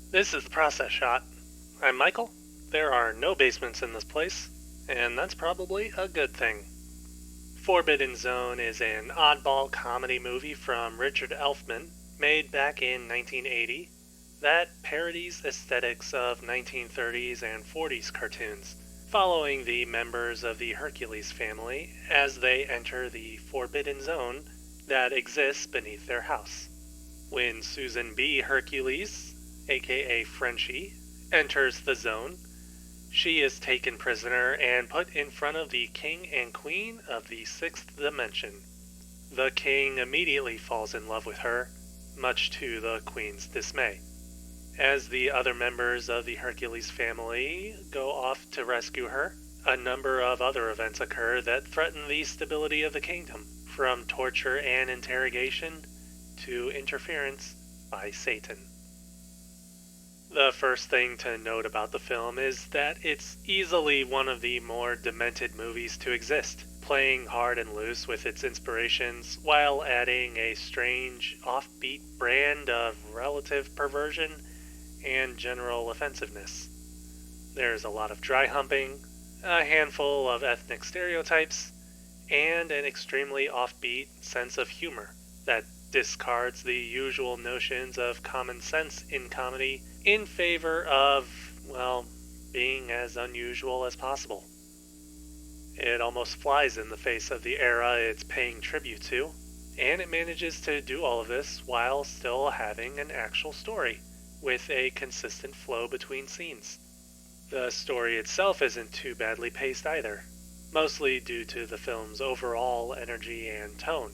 This is the process shot. I'm Michael. There are no basements in this place, and that's probably a good thing. Forbidden Zone is an oddball comedy movie from Richard Elfman, made back in 1980, that parodies aesthetics of 1930s and 40s cartoons, following the members of the Hercules family as they enter the Forbidden Zone that exists beneath their house. When Susan B. Hercules, aka Frenchie, enters the zone, she is taken prisoner and put in front of the king and queen of the sixth dimension. The king immediately falls in love with her, much to the queen's dismay. As the other members of the Hercules family go off to rescue her, a number of other events occur that threaten the stability of the kingdom, from torture and interrogation to interference by Satan. The first thing to note about the film is that it's easily one of the more demented movies to exist, playing hard and loose with its inspirations while adding a strange, offbeat brand of relative perversion and general offensiveness. There's a lot of dry humping, a handful of ethnic stereotypes, and an extremely offbeat sense of humor that discards the usual notions of common sense in comedy in favor of, well, being as unusual as possible. It almost flies in the face of the era it's paying tribute to, and it manages to do all of this while still having an actual story, with a consistent flow between scenes. The story itself isn't too badly paced either, mostly due to the film's overall energy and tone.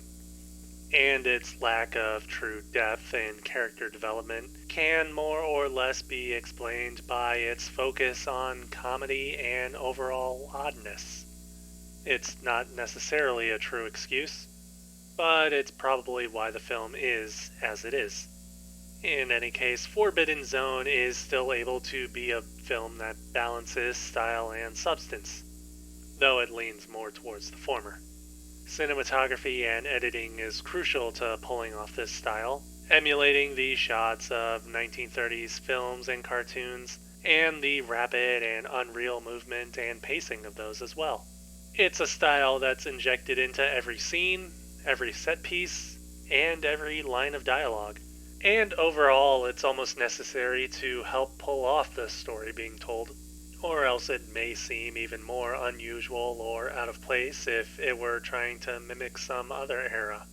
And its lack of true depth and character development can more or less be explained by its focus on comedy and overall oddness. It's not necessarily a true excuse, but it's probably why the film is as it is. In any case, Forbidden Zone is still able to be a film that balances style and substance, though it leans more towards the former. Cinematography and editing is crucial to pulling off this style, emulating the shots of 1930s films and cartoons, and the rapid and unreal movement and pacing of those as well. It's a style that's injected into every scene, every set piece, and every line of dialogue. And overall, it's almost necessary to help pull off the story being told, or else it may seem even more unusual or out of place if it were trying to mimic some other era.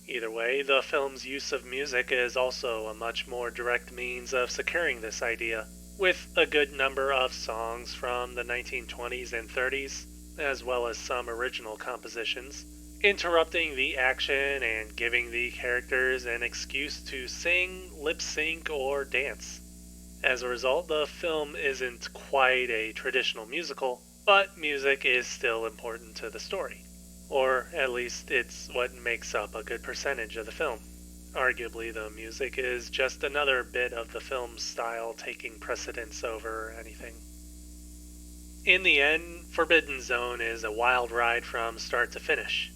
Either way, the film's use of music is also a much more direct means of securing this idea, with a good number of songs from the 1920s and 30s, as well as some original compositions, interrupting the action and giving the characters an excuse to sing, lip sync, or dance. As a result, the film isn't quite a traditional musical, but music is still important to the story. Or at least it's what makes up a good percentage of the film. Arguably, the music is just another bit of the film's style taking precedence over anything. In the end, Forbidden Zone is a wild ride from start to finish.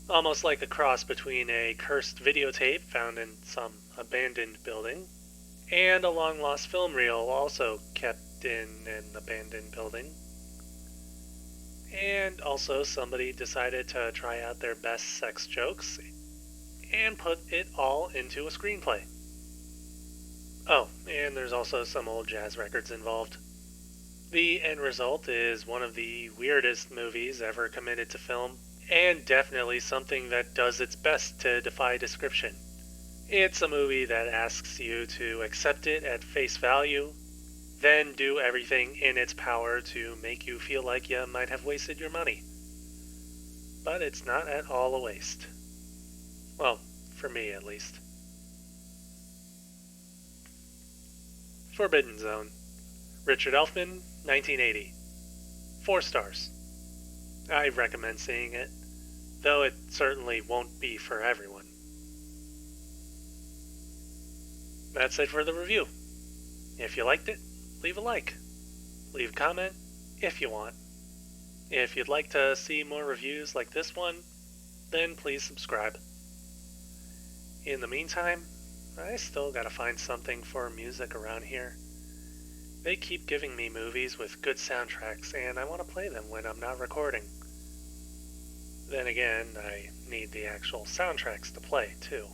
Almost like a cross between a cursed videotape found in some abandoned building and a long-lost film reel also kept in an abandoned building. And also somebody decided to try out their best sex jokes and put it all into a screenplay. Oh, and there's also some old jazz records involved. The end result is one of the weirdest movies ever committed to film, and definitely something that does its best to defy description. It's a movie that asks you to accept it at face value, then do everything in its power to make you feel like you might have wasted your money. But it's not at all a waste. Well, for me at least. Forbidden Zone. Richard Elfman, 1980. 4 stars. I recommend seeing it, though it certainly won't be for everyone. That's it for the review. If you liked it, leave a like. Leave a comment if you want. If you'd like to see more reviews like this one, then please subscribe. In the meantime, I still gotta find something for music around here. They keep giving me movies with good soundtracks, and I want to play them when I'm not recording. Then again, I need the actual soundtracks to play, too.